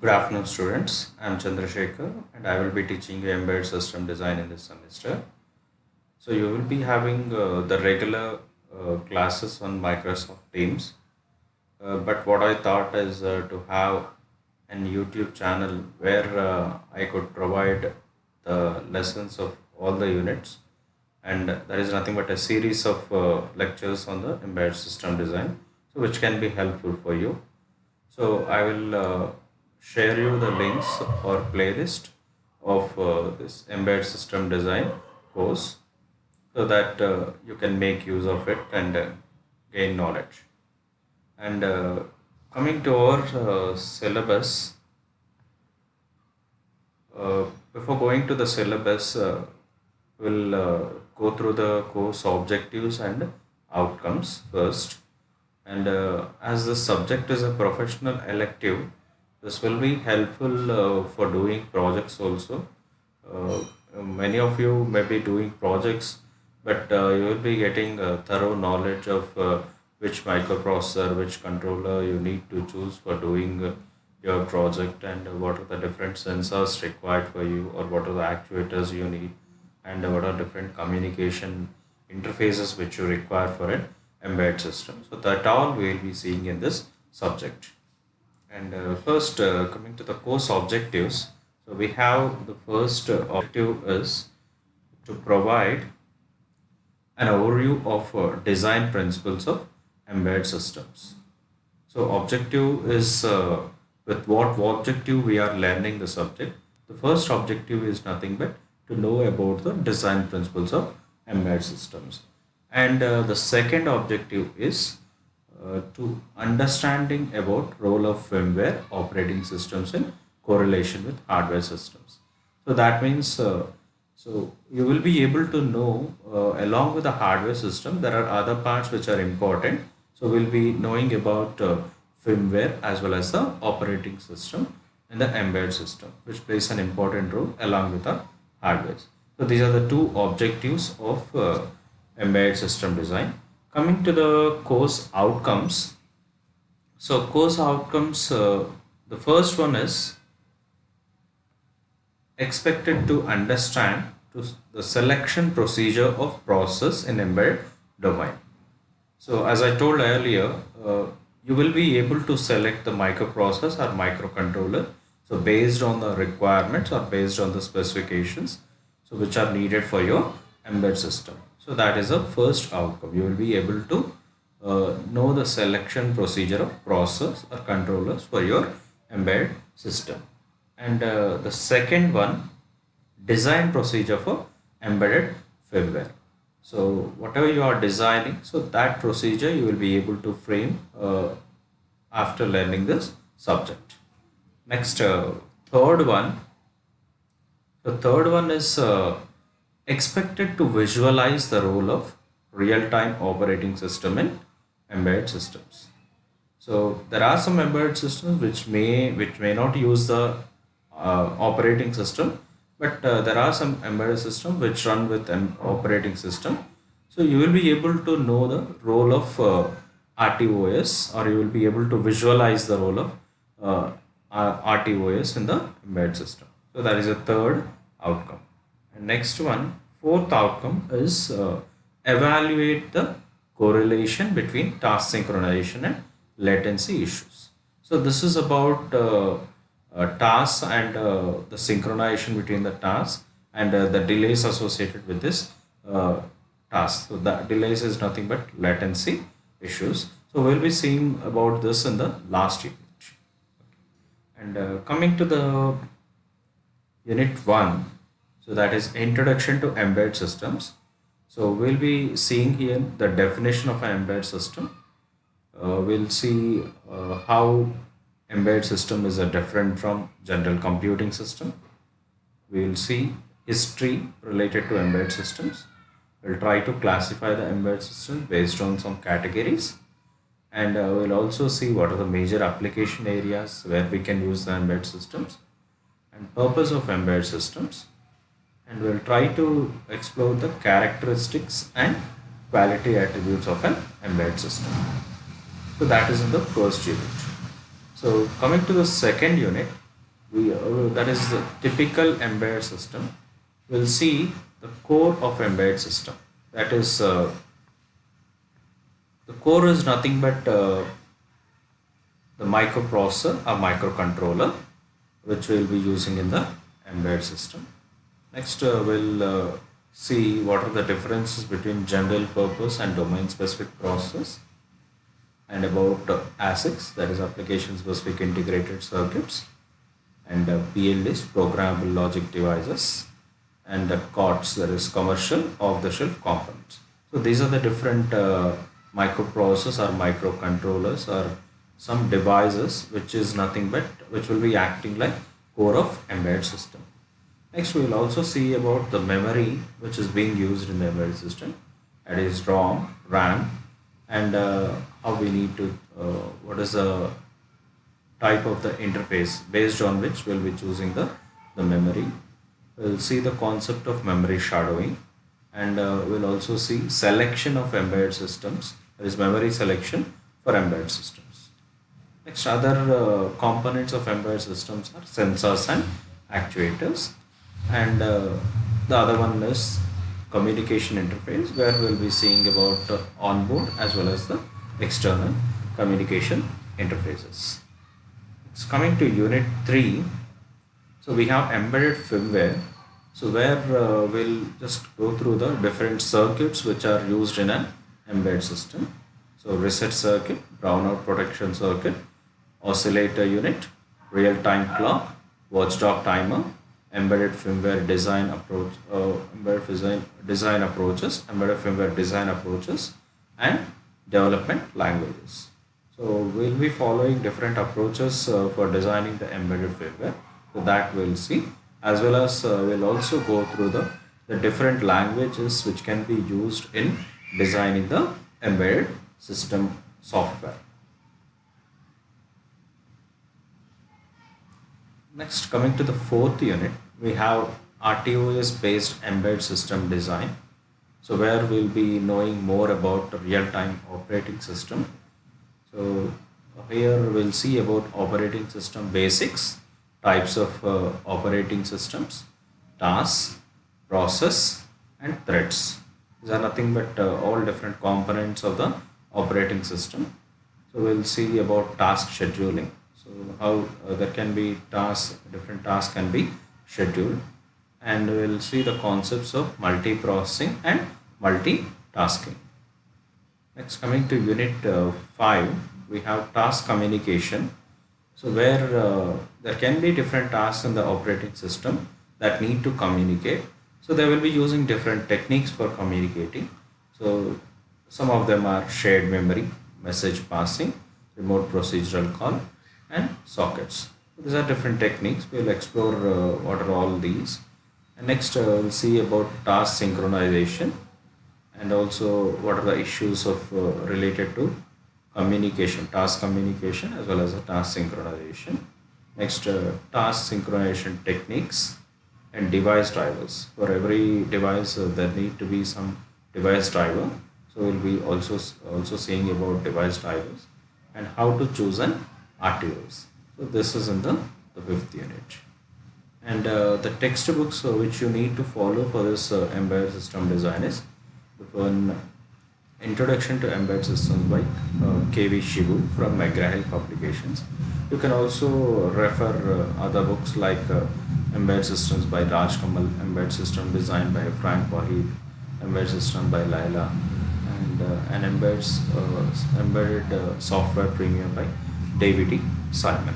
Good afternoon, students. I'm Chandrasekhar, and I will be teaching you embedded system design in this semester. So you will be having the regular classes on Microsoft Teams, but what I thought is to have an YouTube channel where I could provide the lessons of all the units, and there is nothing but a series of lectures on the embedded system design, so which can be helpful for you. So I will share you the links or playlist of this embedded system design course so that you can make use of it and gain knowledge. And coming to our syllabus, uh, before going to the syllabus, we'll go through the course objectives and outcomes first. And as the subject is a professional elective, this will be helpful for doing projects also. Uh, Many of you may be doing projects, but you will be getting a thorough knowledge of which microprocessor, which controller you need to choose for doing your project, and what are the different sensors required for you, or what are the actuators you need, and what are different communication interfaces which you require for an embedded system. So that all we will be seeing in this subject. And first, coming to the course objectives, so we have the first objective is to provide an overview of design principles of embedded systems. So objective is with what objective we are learning the subject. The first objective is nothing but to know about the design principles of embedded systems. And the second objective is to understanding about role of firmware operating systems in correlation with hardware systems. So that means so you will be able to know along with the hardware system there are other parts which are important. So we'll be knowing about firmware as well as the operating system and the embedded system, which plays an important role along with the hardware. So these are the two objectives of embedded system design. Coming to the course outcomes. So course outcomes, the first one is expected to understand the selection procedure of process in embedded domain. So as I told earlier, you will be able to select the microprocessor or microcontroller. So based on the requirements or based on the specifications, so which are needed for your embedded system. So that is the first outcome. You will be able to know the selection procedure of process or controllers for your embedded system. And the second one, design procedure for embedded firmware. So whatever you are designing, so that procedure you will be able to frame after learning this subject. Next, third one. The third one is expected to visualize the role of real-time operating system in embedded systems. So there are some embedded systems which may not use the operating system, but there are some embedded systems which run with an operating system. So you will be able to know the role of RTOS, or you will be able to visualize the role of RTOS in the embedded system. So that is a third outcome. And next one, fourth outcome is evaluate the correlation between task synchronization and latency issues. So this is about tasks and the synchronization between the tasks and the delays associated with this task. So the delays is nothing but latency issues. So we'll be seeing about this in the last unit. And coming to the unit 1, so that is introduction to embedded systems. So we'll be seeing here the definition of an embedded system. We'll see how embedded system is different from general computing system. We'll see history related to embedded systems. We'll try to classify the embedded system based on some categories, and we'll also see what are the major application areas where we can use the embedded systems and purpose of embedded systems, and we'll try to explore the characteristics and quality attributes of an embedded system. So that is in the first unit. So coming to the second unit, that is the typical embedded system. We'll see the core of embedded system. That is the core is nothing but the microprocessor or microcontroller which we'll be using in the embedded system. Next, we'll see what are the differences between general purpose and domain specific processors, and about ASICs, that is application specific integrated circuits, and PLDs, programmable logic devices, and COTS, that is commercial off the shelf components. So these are the different microprocessors or microcontrollers or some devices which is nothing but which will be acting like core of embedded system. Next, we will also see about the memory which is being used in the embedded system. That is ROM, RAM, and how we need to, what is the type of the interface based on which we'll be choosing the memory. We'll see the concept of memory shadowing, and we'll also see selection of embedded systems. There is memory selection for embedded systems. Next, other components of embedded systems are sensors and actuators, and the other one is communication interface, where we'll be seeing about onboard as well as the external communication interfaces. It's coming to unit 3. So we have embedded firmware. So where we'll just go through the different circuits which are used in an embedded system. So reset circuit, brownout protection circuit, oscillator unit, real-time clock, watchdog timer, embedded firmware design approach, embedded firmware design approaches, and development languages. So we'll be following different approaches for designing the embedded firmware. So that we'll see, as well as we'll also go through the different languages which can be used in designing the embedded system software. Next, coming to the fourth unit, we have RTOS based embedded system design. So where we'll be knowing more about the real-time operating system. So here we'll see about operating system basics, types of operating systems, tasks, process, and threads. These are nothing but all different components of the operating system. So we'll see about task scheduling. So how there can be tasks, different tasks can be scheduled, and we'll see the concepts of multiprocessing and multitasking. Next, coming to unit 5, we have task communication. So where there can be different tasks in the operating system that need to communicate. So they will be using different techniques for communicating. So some of them are shared memory, message passing, remote procedural call, and sockets. So these are different techniques. We'll explore what are all these. And next, we'll see about task synchronization, and also what are the issues of related to communication, task communication, as well as the task synchronization. Next, task synchronization techniques and device drivers. For every device, there need to be some device driver. So we'll be also seeing about device drivers and how to choose an RTOS. So this is in the fifth unit. And the textbooks which you need to follow for this embedded system design is one, Introduction to Embedded Systems by K.V. Shibu from McGraw-Hill Publications. You can also refer other books like Embedded Systems by Raj Kamal, Embedded System Design by Frank Wahid, Embedded System by Laila, and an embedded software premium by David E. Simon.